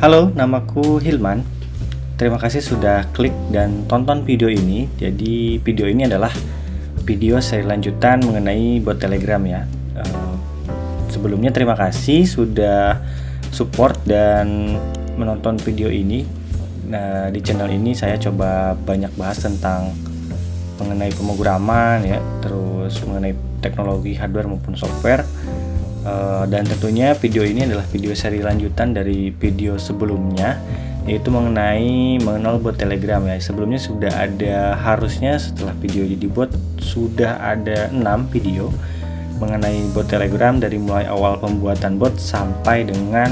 Halo, namaku Hilman. Terima kasih sudah klik dan tonton video ini. Jadi video ini adalah video seri lanjutan mengenai bot Telegram ya. Sebelumnya terima kasih sudah support dan menonton video ini. Nah, di channel ini saya coba banyak bahas tentang mengenai pemrograman ya, terus mengenai teknologi hardware maupun software. Dan tentunya video ini adalah video seri lanjutan dari video sebelumnya, yaitu mengenal bot Telegram ya. Sebelumnya sudah ada, harusnya setelah video ini dibuat sudah ada 6 video mengenai bot Telegram, dari mulai awal pembuatan bot sampai dengan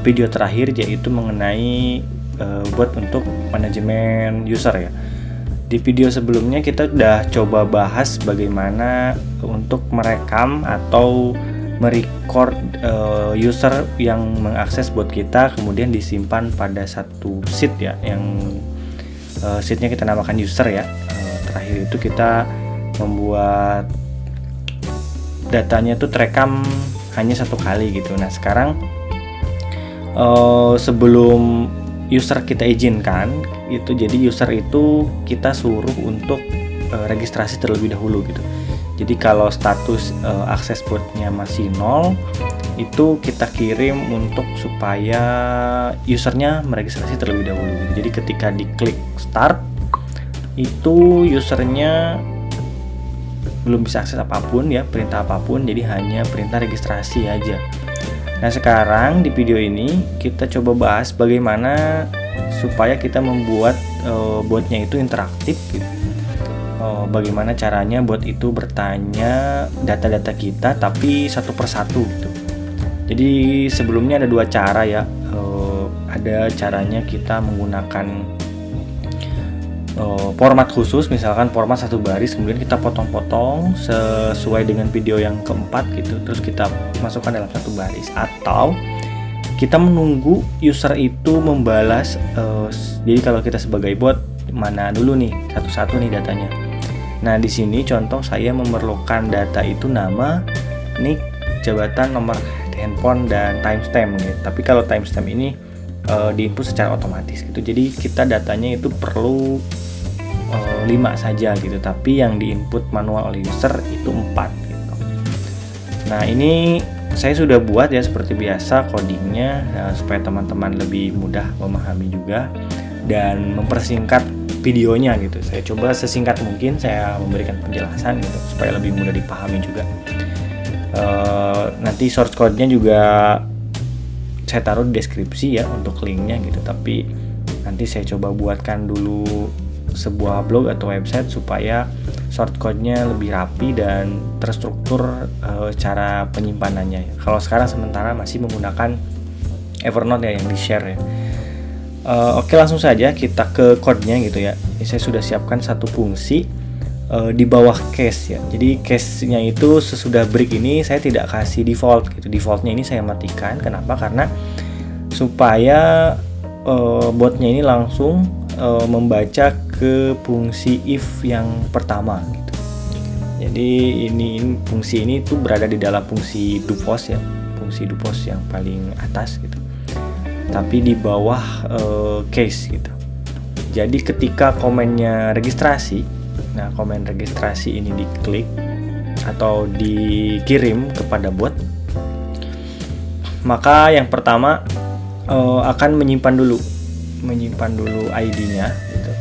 video terakhir, yaitu mengenai bot untuk manajemen user ya. Di video sebelumnya kita udah coba bahas bagaimana untuk merekam atau merecord user yang mengakses bot kita, kemudian disimpan pada satu sheet ya, yang sheetnya kita namakan user ya. Terakhir itu kita membuat datanya tuh terekam hanya satu kali gitu. Nah sekarang sebelum user kita izinkan itu, jadi user itu kita suruh untuk registrasi terlebih dahulu gitu. Jadi kalau status akses botnya masih 0, itu kita kirim untuk supaya usernya meregistrasi terlebih dahulu. Jadi ketika diklik start, itu usernya belum bisa akses apapun ya, perintah apapun, jadi hanya perintah registrasi aja. Nah sekarang di video ini kita coba bahas bagaimana supaya kita membuat botnya itu interaktif gitu. Bagaimana caranya bot itu bertanya data-data kita tapi satu persatu gitu. Jadi sebelumnya ada dua cara ya. Ada caranya kita menggunakan format khusus, misalkan format satu baris, kemudian kita potong-potong sesuai dengan video yang keempat gitu, terus kita masukkan dalam satu baris. Atau kita menunggu user itu membalas. Jadi kalau kita sebagai bot, mana dulu nih satu-satu nih datanya. Nah di sini contoh saya memerlukan data itu nama, nick, jabatan, nomor handphone, dan timestamp gitu. Tapi kalau timestamp ini diinput secara otomatis gitu. Jadi kita datanya itu perlu 5 saja gitu, tapi yang diinput manual oleh user itu 4 gitu. Nah ini saya sudah buat ya seperti biasa codingnya, supaya teman-teman lebih mudah memahami juga dan mempersingkat videonya gitu. Saya coba sesingkat mungkin saya memberikan penjelasan gitu supaya lebih mudah dipahami juga. Nanti source code-nya juga saya taruh di deskripsi ya untuk linknya gitu. Tapi nanti saya coba buatkan dulu sebuah blog atau website supaya short code-nya lebih rapi dan terstruktur cara penyimpanannya. Kalau sekarang sementara masih menggunakan Evernote ya yang di-share ya. Oke, langsung saja kita ke code-nya gitu ya. Ini saya sudah siapkan satu fungsi di bawah case ya. Jadi case-nya itu sesudah break ini saya tidak kasih default gitu. Defaultnya ini saya matikan. Kenapa? Karena supaya botnya ini langsung membaca ke fungsi if yang pertama gitu. Jadi ini fungsi ini tuh berada di dalam fungsi do post ya, fungsi do post yang paling atas gitu, tapi di bawah case gitu. Jadi ketika komennya registrasi, nah komen registrasi ini diklik atau dikirim kepada bot, maka yang pertama akan menyimpan dulu ID-nya gitu.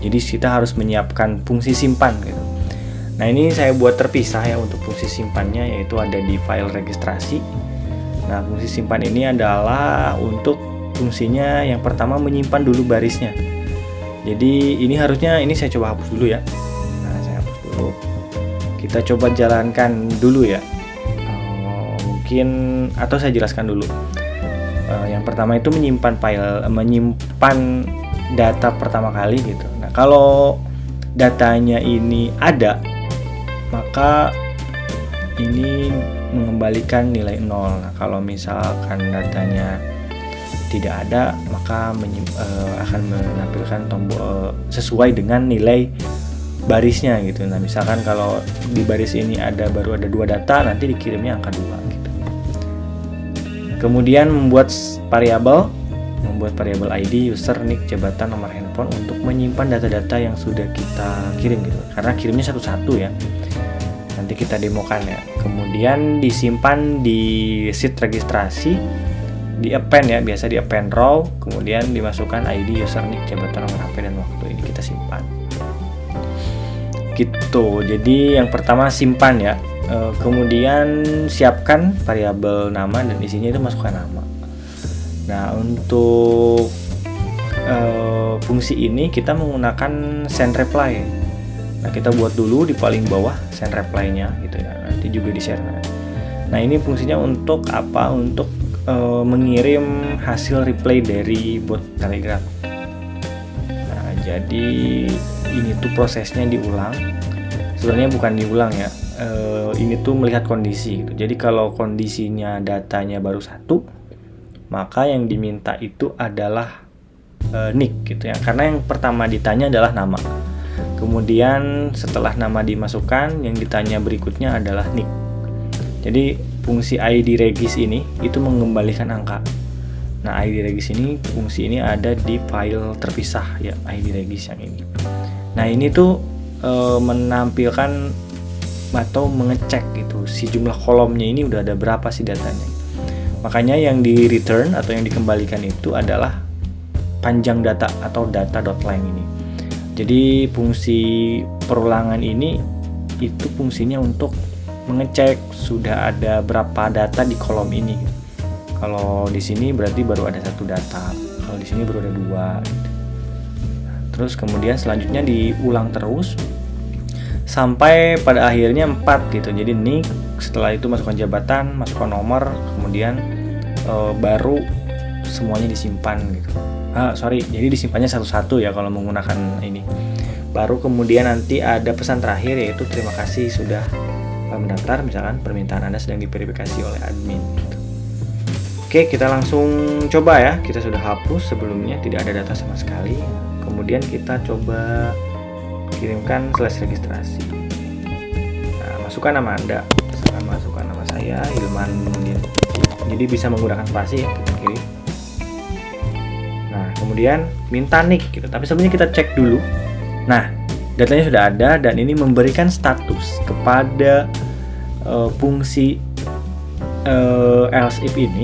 Jadi kita harus menyiapkan fungsi simpan gitu. Nah ini saya buat terpisah ya untuk fungsi simpannya, yaitu ada di file registrasi. Nah fungsi simpan ini adalah untuk fungsinya yang pertama menyimpan dulu barisnya. Jadi ini harusnya, ini saya coba hapus dulu ya. Nah saya hapus dulu. Kita coba jalankan dulu ya. Mungkin atau saya jelaskan dulu. Yang pertama itu menyimpan data pertama kali gitu. Nah kalau datanya ini ada, maka ini mengembalikan nilai 0. Nah kalau misalkan datanya tidak ada, maka akan menampilkan tombol sesuai dengan nilai barisnya gitu. Nah misalkan kalau di baris ini baru ada 2 data, nanti dikirimnya angka 2 gitu. Kemudian membuat variabel ID, user, nick, jabatan, nomor handphone untuk menyimpan data-data yang sudah kita kirim gitu. Karena kirimnya satu-satu ya. Nanti kita demokan ya. Kemudian disimpan di sheet registrasi, di append ya, biasa di append row, kemudian dimasukkan ID, user, nick, jabatan, nomor HP dan waktu. Ini kita simpan. Gitu. Jadi yang pertama simpan ya. Kemudian siapkan variabel nama dan isinya itu masukkan nama. Nah, untuk fungsi ini kita menggunakan send reply. Nah, kita buat dulu di paling bawah send reply-nya gitu ya. Nanti juga di-share. Nah, ini fungsinya untuk apa? Untuk mengirim hasil reply dari bot Telegram. Nah, jadi ini tuh prosesnya diulang. Sebenarnya bukan diulang ya. Ini tuh melihat kondisi gitu. Jadi kalau kondisinya datanya baru satu, maka yang diminta itu adalah nick gitu ya. Karena yang pertama ditanya adalah nama. Kemudian setelah nama dimasukkan, yang ditanya berikutnya adalah nick. Jadi fungsi ID regis ini itu mengembalikan angka. Nah, ID regis ini, fungsi ini ada di file terpisah ya, ID regis yang ini. Nah, ini tuh menampilkan atau mengecek gitu si jumlah kolomnya ini udah ada berapa sih datanya. Makanya yang di return atau yang dikembalikan itu adalah panjang data atau data.length ini. Jadi fungsi perulangan ini itu fungsinya untuk mengecek sudah ada berapa data di kolom ini. Kalau di sini berarti baru ada satu data, kalau di sini baru ada dua gitu. Terus kemudian selanjutnya diulang terus sampai pada akhirnya 4 gitu. Jadi nick, setelah itu masukkan jabatan, masukkan nomor, kemudian baru semuanya disimpan gitu. Jadi disimpannya satu-satu ya kalau menggunakan ini. Baru kemudian nanti ada pesan terakhir yaitu terima kasih sudah mendaftar, misalkan permintaan Anda sedang diverifikasi oleh admin gitu. Oke, kita langsung coba ya. Kita sudah hapus sebelumnya, tidak ada data sama sekali. Kemudian kita coba kirimkan /registrasi. Nah, masukkan nama Anda, misalkan masukkan nama saya Hilman Munir. Jadi bisa menggunakan spasi ya, kita kirim. Nah, kemudian minta nick gitu. Tapi sebelumnya kita cek dulu. Nah, datanya sudah ada dan ini memberikan status kepada fungsi else if ini,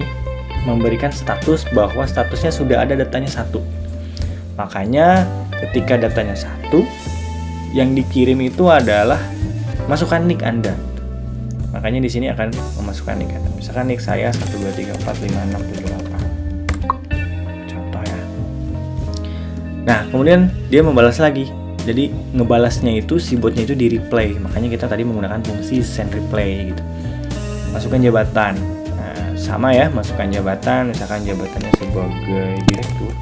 memberikan status bahwa statusnya sudah ada datanya 1. Makanya ketika datanya 1, yang dikirim itu adalah masukkan nick Anda. Makanya di sini akan memasukkan nick Anda. Misalkan nick saya 123456778. Contoh ya. Nah, kemudian dia membalas lagi. Jadi ngebalasnya itu si botnya itu di reply. Makanya kita tadi menggunakan fungsi send reply gitu. Masukkan jabatan. Nah, sama ya, masukkan jabatan, misalkan jabatannya sebagai direktur.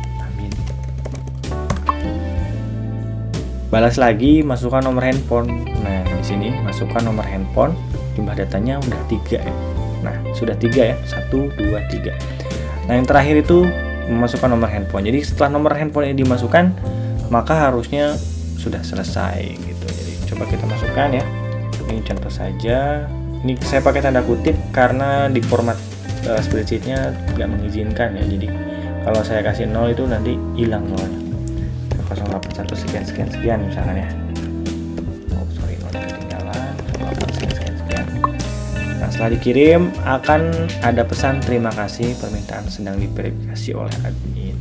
Balas lagi, masukkan nomor handphone. Nah, di sini masukkan nomor handphone. Jumlah datanya udah 3 ya. Nah, sudah 3 ya. 1, 2, 3. Nah, yang terakhir itu memasukkan nomor handphone. Jadi setelah nomor handphone ini dimasukkan, maka harusnya sudah selesai gitu. Jadi coba kita masukkan ya. Ini contoh saja. Ini saya pakai tanda kutip karena di format spreadsheet-nya nggak mengizinkan ya. Jadi kalau saya kasih 0 itu nanti hilang nolnya. 081 sekian misalkan ya. Nol ketinggalan. 081 sekian. Nah, setelah dikirim akan ada pesan terima kasih, permintaan sedang diverifikasi oleh admin.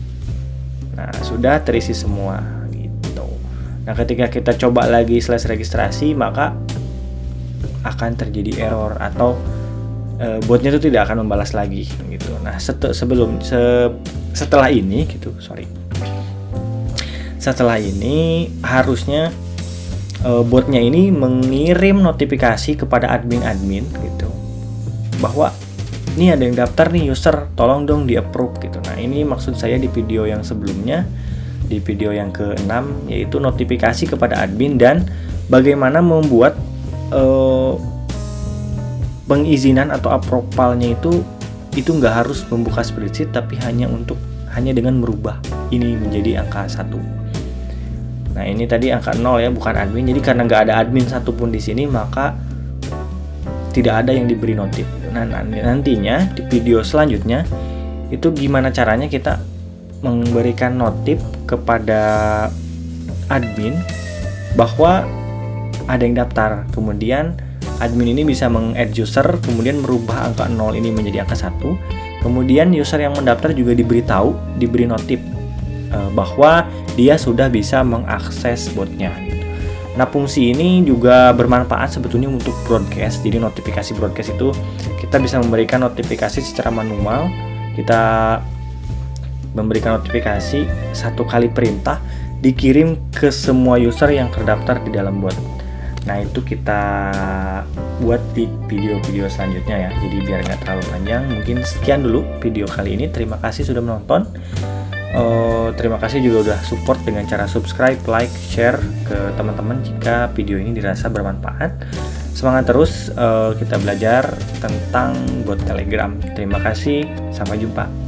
Nah, sudah terisi semua gitu. Nah, ketika kita coba lagi /registrasi, maka akan terjadi error atau botnya itu tidak akan membalas lagi gitu. Nah, setelah ini gitu, Setelah ini harusnya botnya ini mengirim notifikasi kepada admin gitu bahwa ini ada yang daftar nih user, tolong dong di approve gitu. Nah, ini maksud saya di video yang sebelumnya, di video yang ke-6, yaitu notifikasi kepada admin dan bagaimana membuat pengizinan atau approvalnya itu nggak harus membuka spreadsheet, tapi hanya dengan merubah ini menjadi angka 1. Nah, ini tadi angka 0 ya, bukan admin. Jadi karena nggak ada admin satupun di sini, maka tidak ada yang diberi notif. Nah, nantinya di video selanjutnya itu gimana caranya kita memberikan notif kepada admin bahwa ada yang daftar. Kemudian admin ini bisa meng-add user, kemudian merubah angka 0 ini menjadi angka 1. Kemudian user yang mendaftar juga diberi notif bahwa dia sudah bisa mengakses botnya. Nah, fungsi ini juga bermanfaat sebetulnya untuk broadcast. Jadi notifikasi broadcast itu kita bisa memberikan notifikasi secara manual. Kita memberikan notifikasi 1 kali perintah dikirim ke semua user yang terdaftar di dalam bot. Nah, itu kita buat di video-video selanjutnya ya. Jadi biar nggak terlalu panjang, mungkin sekian dulu video kali ini. Terima kasih sudah menonton. Terima kasih juga udah support dengan cara subscribe, like, share ke teman-teman jika video ini dirasa bermanfaat. Semangat terus, kita belajar tentang bot Telegram. Terima kasih, sampai jumpa.